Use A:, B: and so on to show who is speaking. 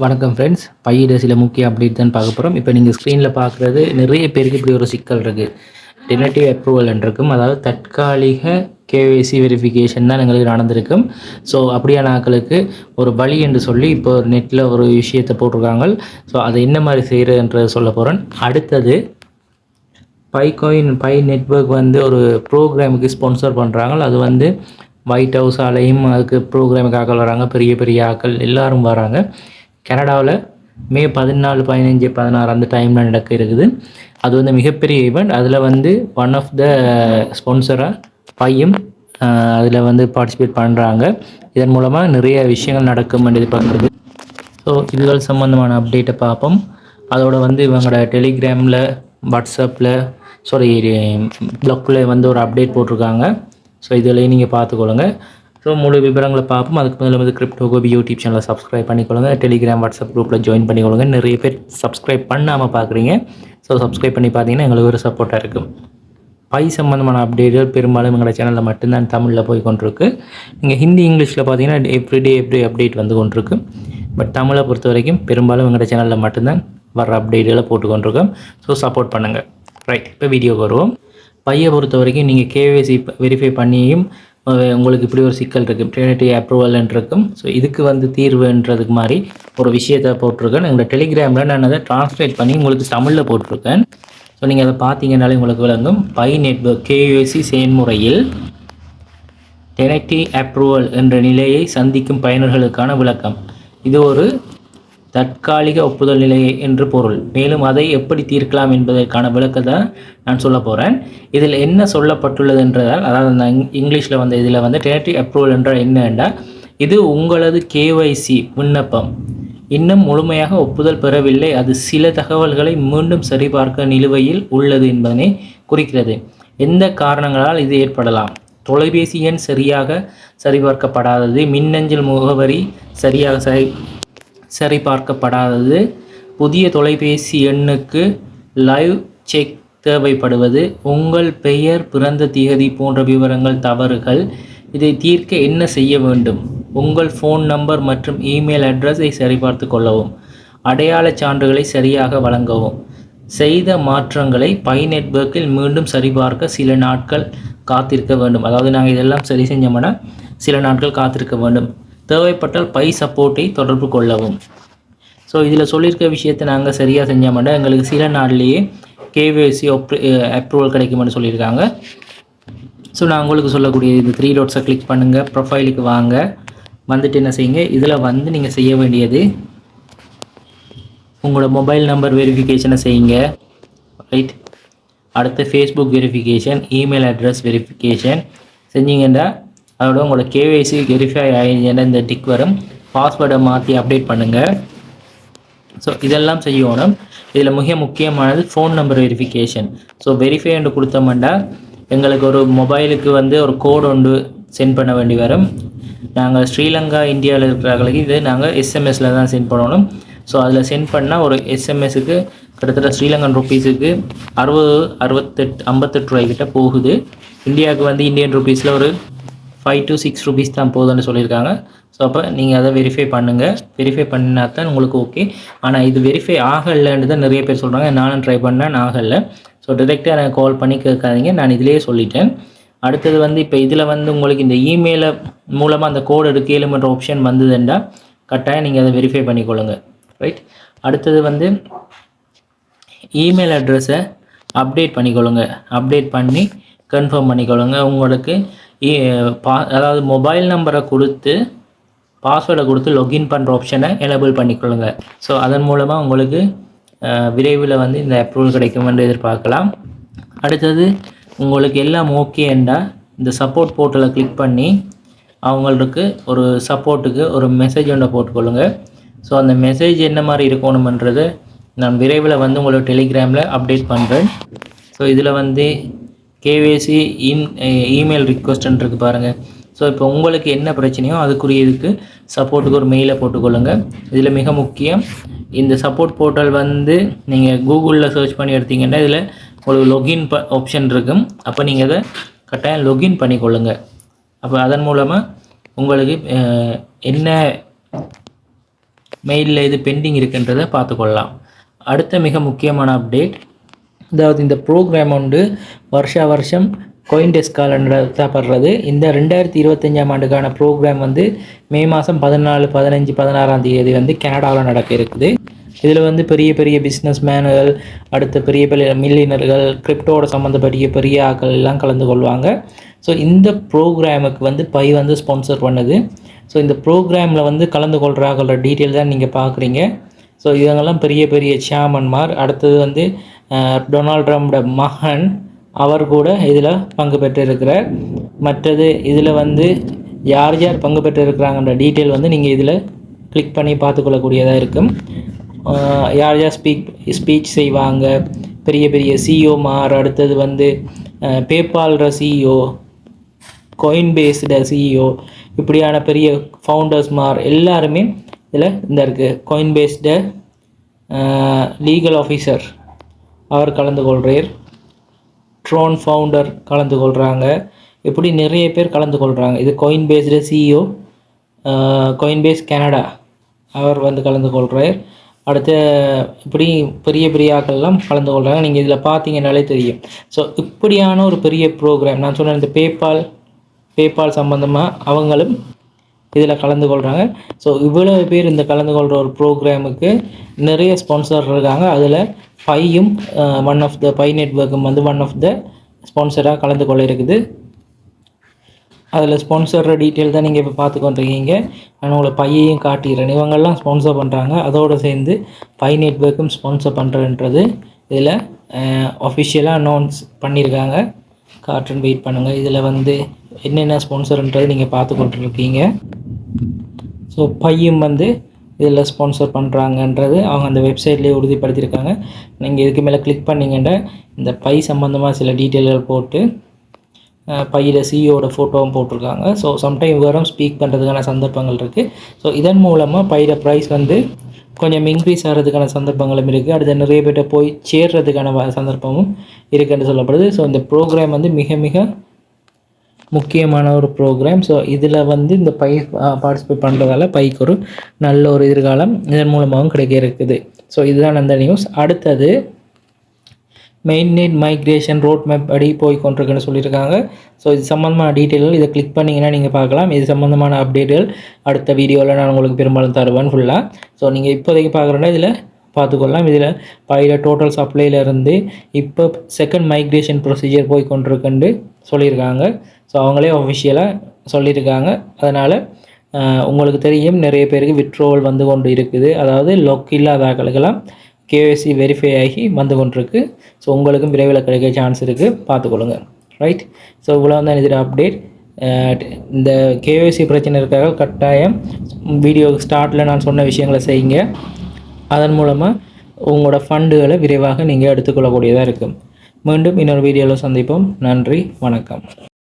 A: வணக்கம் ஃப்ரெண்ட்ஸ். பையிட சில முக்கிய அப்டேட் தான் பார்க்க போகிறோம். இப்போ நீங்கள் ஸ்க்ரீனில் பார்க்குறது நிறைய பேருக்கு இப்படி ஒரு சிக்கல் இருக்குது. டெனட்டிவ் அப்ரூவல் இருக்கும், அதாவது தற்காலிக கேஒய்சி வெரிஃபிகேஷன் தான் எங்களுக்கு நடந்திருக்கும். ஸோ அப்படியான ஆட்களுக்கு ஒரு வழி என்று சொல்லி இப்போ நெட்டில் ஒரு விஷயத்தை போட்டிருக்காங்க. ஸோ அதை என்ன மாதிரி செய்கிறதுன்றதை சொல்ல போகிறேன். அடுத்தது பை நெட்வொர்க் வந்து ஒரு ப்ரோக்ராமுக்கு ஸ்பான்சர் பண்ணுறாங்க. அது வந்து ஒயிட் ஹவுஸ் ஆலையும் அதுக்கு ப்ரோக்ராமுக்கு ஆக்கள் வராங்க, பெரிய பெரிய ஆக்கள் எல்லோரும் வராங்க. கனடாவில் மே 14, 15, 16 அந்த டைமில் நடக்க இருக்குது. அது வந்து மிகப்பெரிய ஈவெண்ட். அதில் வந்து ஒன் ஆஃப் த ஸ்பான்சராக பையும் அதில் வந்து பார்ட்டிசிபேட் பண்ணுறாங்க. இதன் மூலமாக நிறைய விஷயங்கள் நடக்கும் என்று எதிர்பார்க்குறது. ஸோ இதுகள் சம்மந்தமான அப்டேட்டை பார்ப்போம். அதோட வந்து இவங்களோட டெலிகிராமில், வாட்ஸ்அப்பில், ப்ளாக்கில் வந்து ஒரு அப்டேட் போட்டிருக்காங்க. ஸோ இதில் நீங்கள் பார்த்துக்கொள்ளுங்க. ஸோ முழு விவரங்களை பார்ப்போம். அதுக்கு முதல்ல வந்து கிரிப்டோ கோபி யூடியூப் சேனலை சப்ஸ்கிரைப் பண்ணிக்கொள்ளுங்க. டெலிகிராம், வாட்ஸ்அப் குரூப்பில் ஜாயின் பண்ணிக்கொள்ளுங்க. நிறைய பேர் சப்ஸ்கிரைப் பண்ணாமல் பார்க்குறீங்க. ஸோ சப்ஸ்கிரைப் பண்ணி பார்த்தீங்கன்னா எங்களுக்கு ஒரு சப்போர்ட்டாக இருக்கும். பை சம்மந்தமான அப்டேட்டுகள் பெரும்பாலும் எங்களோட சேனலில் மட்டும்தான் தமிழில் போய் கொண்டிருக்கு. நீங்கள் ஹிந்தி, இங்கிலீஷில் பார்த்தீங்கன்னா எவ்ரி அப்டேட் வந்து கொண்டிருக்கு. பட் தமிழை பொறுத்த வரைக்கும் பெரும்பாலும் எங்களோட சேனலில் மட்டும்தான் வர அப்டேட்டுகளை போட்டு கொண்டிருக்கோம். ஸோ சப்போர்ட் பண்ணுங்கள். ரைட், இப்போ வீடியோக்கு வருவோம். பையை பொறுத்த வரைக்கும் நீங்கள் கேஒய்சி வெரிஃபை பண்ணியும் உங்களுக்கு இப்படி ஒரு சிக்கல் இருக்குது, டெனட்டிவ் அப்ரூவல் இருக்கும். ஸோ இதுக்கு வந்து தீர்வுன்றதுக்கு மாதிரி ஒரு விஷயத்தை போட்டிருக்கேன். எங்களோட டெலிகிராமில் நான் அதை ட்ரான்ஸ்லேட் பண்ணி உங்களுக்கு தமிழில் போட்டிருக்கேன். ஸோ நீங்கள் அதை பார்த்தீங்கன்னாலே உங்களுக்கு விளங்கும். பை நெட்வொர்க் கேஒய்சி செயல்முறையில் டெனட்டிவ் அப்ரூவல் என்ற நிலையை சந்திக்கும் பயனர்களுக்கான விளக்கம். இது ஒரு தற்காலிக ஒப்புதல் நிலை என்று பொருள். மேலும் அதை எப்படி தீர்க்கலாம் என்பதற்கான விளக்கத்தை நான் சொல்ல போகிறேன். இதில் என்ன சொல்லப்பட்டுள்ளது என்றதால், அதாவது நான் இங்கிலீஷில் வந்து இதில் வந்து டெனட்டிவ் அப்ரூவல் என்றால் என்னென்னா, இது உங்களது கேஒய்சி விண்ணப்பம் இன்னும் முழுமையாக ஒப்புதல் பெறவில்லை, அது சில தகவல்களை மீண்டும் சரிபார்க்க நிலுவையில் உள்ளது என்பதனை குறிக்கிறது. எந்த காரணங்களால் இது ஏற்படலாம்? தொலைபேசி எண் சரியாக சரிபார்க்கப்படாதது, மின்னஞ்சல் முகவரி சரியாக சரிபார்க்கப்படாதது, புதிய தொலைபேசி எண்ணுக்கு லைவ் செக் தேவைப்படுவது, உங்கள் பெயர், பிறந்த தேதி போன்ற விவரங்கள் தவறுகள். இதை தீர்க்க என்ன செய்ய வேண்டும்? உங்கள் ஃபோன் நம்பர் மற்றும் இமெயில் அட்ரஸை சரிபார்த்து கொள்ளவும், அடையாள சான்றுகளை சரியாக வழங்கவும், செய்த மாற்றங்களை பை நெட்வொர்க்கில் மீண்டும் சரிபார்க்க சில நாட்கள் காத்திருக்க வேண்டும். அதாவது நாங்கள் இதெல்லாம் சரி செஞ்சோம்னா சில நாட்கள் காத்திருக்க வேண்டும். தேவைப்பட்டால் பை சப்போர்ட்டை தொடர்பு கொள்ளவும். ஸோ இதில் சொல்லியிருக்க விஷயத்தை நாங்கள் சரியாக செஞ்சோம்னா எங்களுக்கு சில நாள்லேயே கேஒய்சி அப்ரூவல் கிடைக்குமென்னு சொல்லியிருக்காங்க. ஸோ நான் உங்களுக்கு சொல்லக்கூடிய இந்த 3 டாட்ஸை கிளிக் பண்ணுங்கள். ப்ரொஃபைலுக்கு வாங்க. வந்துட்டு என்ன செய்யுங்க, இதில் வந்து நீங்கள் செய்ய வேண்டியது உங்களோட மொபைல் நம்பர் வெரிஃபிகேஷனை செய்யுங்க. ரைட். அடுத்து Facebook verification, email address verification செஞ்சீங்கன்னா அதோட உங்களோட கேஒய்சி வெரிஃபை ஆகிடுச்சுன்னா இந்த டிக் வரும். பாஸ்வேர்டை மாற்றி அப்டேட் பண்ணுங்கள். ஸோ இதெல்லாம் செய்யணும். இதில் மிக முக்கியமானது phone number verification. So verify என்று கொடுத்தோம்னா எங்களுக்கு ஒரு மொபைலுக்கு வந்து ஒரு கோடு ஒன்று சென்ட் பண்ண வேண்டி வரும். நாங்கள் ஸ்ரீலங்கா, இந்தியாவில் இருக்கிறவங்களுக்கு இது நாங்கள் எஸ்எம்எஸில் தான் சென்ட் பண்ணணும். ஸோ அதில் சென்ட் பண்ணால் ஒரு எஸ்எம்எஸுக்கு கிட்டத்தட்ட ஸ்ரீலங்கன் ருப்பீஸுக்கு 58 ரூபாய்க்கிட்ட போகுது. இந்தியாவுக்கு வந்து இந்தியன் ருப்பீஸில் ஒரு 5 to 6 ருபீஸ் தான் போதுன்னு சொல்லியிருக்காங்க. ஸோ அப்போ நீங்கள் அதை வெரிஃபை பண்ணுங்கள். வெரிஃபை பண்ணினா தான் உங்களுக்கு ஓகே. ஆனால் இது வெரிஃபை ஆகலைன்னு தான் நிறைய பேர் சொல்கிறாங்க. நானும் ட்ரை பண்ணேன், ஆகலை. ஸோ டிரெக்டாக எனக்கு கால் பண்ணி கேட்காதீங்க, நான் இதிலேயே சொல்லிட்டேன். அடுத்தது வந்து இப்போ இதில் வந்து உங்களுக்கு இந்த இமெயிலை மூலமாக அந்த கோடு எடுக்கலுமென்ற ஆப்ஷன் வந்ததுண்டா கட்டாயம் நீங்கள் அதை வெரிஃபை பண்ணிக்கொள்ளுங்க. ரைட். அடுத்தது வந்து இமெயில் அட்ரஸை அப்டேட் பண்ணிக்கொள்ளுங்க. அப்டேட் பண்ணி கன்ஃபார்ம் பண்ணிக்கொள்ளுங்க. உங்களுக்கு அதாவது மொபைல் நம்பரை கொடுத்து பாஸ்வேர்டை கொடுத்து லாகின் பண்ணுற ஆப்ஷனை எனேபிள் பண்ணிக்கொள்ளுங்க. ஸோ அதன் மூலமாக உங்களுக்கு விரைவில் வந்து இந்த அப்ரூவல் கிடைக்கும் என்று எதிர்பார்க்கலாம். அடுத்தது உங்களுக்கு எல்லாம் ஓகேண்டா இந்த சப்போர்ட் போர்ட்டலை கிளிக் பண்ணி அவங்களுக்கு ஒரு சப்போர்ட்டுக்கு ஒரு மெசேஜ் ஒன்றை போட்டுக்கொள்ளுங்க. ஸோ அந்த மெசேஜ் என்ன மாதிரி இருக்கணுமன்றது நான் விரைவில் வந்து உங்களுக்கு டெலிகிராமில் அப்டேட் பண்ணுறேன். ஸோ இதில் வந்து கேஒய்சி இமெயில் ரிக்வெஸ்ட்ன்றது பாருங்கள். ஸோ இப்போ உங்களுக்கு என்ன பிரச்சனையோ அதுக்குரிய இதுக்கு சப்போர்ட்டுக்கு ஒரு மெயிலை போட்டுக்கொள்ளுங்கள். இதில் மிக முக்கியம், இந்த சப்போர்ட் போர்ட்டல் வந்து நீங்கள் கூகுளில் சர்ச் பண்ணி எடுத்தீங்கன்னா இதில் ஒரு லொகின் ஆப்ஷன் இருக்கும். அப்போ நீங்கள் அதை கட்டாயம் லொகின் பண்ணிக்கொள்ளுங்கள். அப்போ அதன் மூலமாக உங்களுக்கு என்ன மெயிலில் இது பெண்டிங் இருக்குன்றதை பார்த்துக்கொள்ளலாம். அடுத்த மிக முக்கியமான அப்டேட், அதாவது இந்த ப்ரோக்ராம் வருஷம் CoinDesk-ஆல் நடத்தப்படுறது. இந்த 2025ஆம் ஆண்டுக்கான ப்ரோக்ராம் மே மாதம் 14, 15, 16ஆம் தேதி கனடாவில் நடக்க இருக்குது. இதில் பெரிய பெரிய பிஸ்னஸ் மேன்கள், அடுத்த பெரிய பெரிய மில்லியனர்கள், கிரிப்டோட சம்மந்தப்பட்ட பெரிய ஆட்கள் எல்லாம் கலந்து கொள்வாங்க. ஸோ இந்த ப்ரோக்ராமுக்கு பை ஸ்பான்சர் பண்ணுது. ஸோ இந்த ப்ரோக்ராமில் கலந்து கொள்கிறாங்களோட டீட்டெயில் தான் நீங்கள் பார்க்குறீங்க. ஸோ இவங்கெல்லாம் பெரிய பெரிய சேர்மன்மார். அடுத்தது டொனால்ட் ட்ரம்ப்ட மகன், அவர் கூட இதில் பங்கு பெற்றிருக்கிறார். மற்றது இதில் யார் யார் பங்கு பெற்றிருக்கிறாங்கன்ற டீட்டெயில் நீங்கள் இதில் கிளிக் பண்ணி பார்த்துக்கொள்ளக்கூடியதாக இருக்கும். யார் யார் ஸ்பீச் செய்வாங்க, பெரிய பெரிய சிஇஓமார், அடுத்தது பேபால்ற சிஇஓ, கோயின்பேஸ்ட சிஇஓ, இப்படியான பெரிய ஃபவுண்டர்ஸ்மார் எல்லாருமே இதில் இருக்குது. கோயின்பேஸ்ட லீகல் ஆஃபீஸர் அவர் கலந்து கொள்கிறார். ட்ரோன் ஃபவுண்டர் கலந்து கொள்கிறாங்க. இப்படி நிறைய பேர் கலந்து கொள்கிறாங்க. இது கோயின்பேஸ்ட சிஇஓ, கோயின்பேஸ் கனடா, அவர் கலந்து கொள்கிறார். அடுத்து இப்படி பெரிய பெரிய ஆட்கள்லாம் கலந்து கொள்கிறாங்க. நீங்கள் இதில் பார்த்தீங்கன்னாலே தெரியும். ஸோ இப்படியான ஒரு பெரிய ப்ரோக்ராம், நான் சொன்ன இந்த பேபால் சம்மந்தமாக அவங்களும் இதில் கலந்து கொள்கிறாங்க. ஸோ இவ்வளோ பேர் இந்த கலந்து கொள்கிற ஒரு ப்ரோக்ராமுக்கு நிறைய ஸ்பான்சர் இருக்காங்க. அதில் பையும் ஒன் ஆஃப் த பை நெட்வொர்க்கும் ஒன் ஆஃப் த ஸ்பான்சராக கலந்து கொள்ள இருக்குது. அதில் ஸ்பான்சர் டீட்டெயில் தான் நீங்கள் இப்போ பார்த்துக்கொண்டிருக்கீங்க. நான் உங்களை பையையும் காட்டிடுறேன். இவங்கெல்லாம் ஸ்பான்சர் பண்ணுறாங்க. அதோடு சேர்ந்து பை நெட்வொர்க்கும் ஸ்பான்சர் பண்ணுறன்றது இதில் அஃபிஷியலாக அனௌன்ஸ் பண்ணியிருக்காங்க. காட்டுன்னு வெயிட் பண்ணுங்கள். இதில் என்னென்ன ஸ்பான்சர்ன்றது நீங்கள் பார்த்து கொண்டிருக்கீங்க. ஸோ பையும் இதில் ஸ்பான்சர் பண்ணுறாங்கன்றது அவங்க அந்த வெப்சைட்லேயே உறுதிப்படுத்தியிருக்காங்க. நீங்கள் இதுக்கு மேலே கிளிக் பண்ணிங்கன்னா இந்த பை சம்மந்தமாக சில டீட்டெயில்கள் போட்டு பையில் சிஇஓட ஃபோட்டோவும் போட்டிருக்காங்க. ஸோ சம்டைம் இவரும் ஸ்பீக் பண்ணுறதுக்கான சந்தர்ப்பங்கள் இருக்குது. ஸோ இதன் மூலமாக பையில ப்ரைஸ் கொஞ்சம் இன்க்ரீஸ் ஆகிறதுக்கான சந்தர்ப்பங்களும் இருக்குது. அடுத்த நிறைய பேர்கிட்ட போய் சேர்றதுக்கான சந்தர்ப்பமும் இருக்குன்னு சொல்லப்படுது. ஸோ இந்த ப்ரோக்ராம் மிக மிக முக்கியமான ஒரு ப்ரோக்ராம். ஸோ இதில் இந்த பை பார்ட்டிசிபேட் பண்ணுறதால பைக்கு ஒரு நல்ல ஒரு எதிர்காலம் இதன் மூலமாகவும் கிடைக்க இருக்குது. ஸோ இதுதான் அந்த நியூஸ். அடுத்தது மெயின்நெட் மைக்ரேஷன் ரோட் மேப் படி போய் கொண்டிருக்குன்னு சொல்லியிருக்காங்க. ஸோ இது சம்மந்தமான டீட்டெயில்கள் இதை கிளிக் பண்ணிங்கன்னா நீங்கள் பார்க்கலாம். இது சம்மந்தமான அப்டேட்டுகள் அடுத்த வீடியோவில் நான் உங்களுக்கு பெரும்பாலும் தருவேன் ஃபுல்லாக. ஸோ நீங்கள் இப்போதைக்கு பார்க்குறோன்னா இதில் பார்த்துக்கொள்ளலாம். இதில் பையில டோட்டல் சப்ளைலேருந்து இப்போ செகண்ட் மைக்ரேஷன் ப்ரொசீஜர் போய் கொண்டிருக்குன்னு சொல்லியிருக்காங்க. ஸோ அவங்களே அஃபிஷியலாக சொல்லியிருக்காங்க. அதனால் உங்களுக்கு தெரியும் நிறைய பேருக்கு விட்ரோவல் கொண்டு இருக்குது. அதாவது லொக் இல்லாத ஆட்களுக்கெல்லாம் கேஒய்சி வெரிஃபை ஆகி கொண்டிருக்கு. ஸோ உங்களுக்கும் விரைவில் கிடைக்க சான்ஸ் இருக்குது, பார்த்துக்கொள்ளுங்க. ரைட். ஸோ இவ்வளோ தான் இதில் அப்டேட். இந்த கேஒய்சி பிரச்சனை இருக்காக கட்டாயம் வீடியோ ஸ்டார்ட்டில் நான் சொன்ன விஷயங்களை செய்யுங்க. அதன் மூலமாக உங்களோட ஃபண்டுகளை விரைவாக நீங்கள் எடுத்துக்கொள்ளக்கூடியதாக இருக்கும். மீண்டும் இன்னொரு வீடியோவில் சந்திப்போம். நன்றி, வணக்கம்.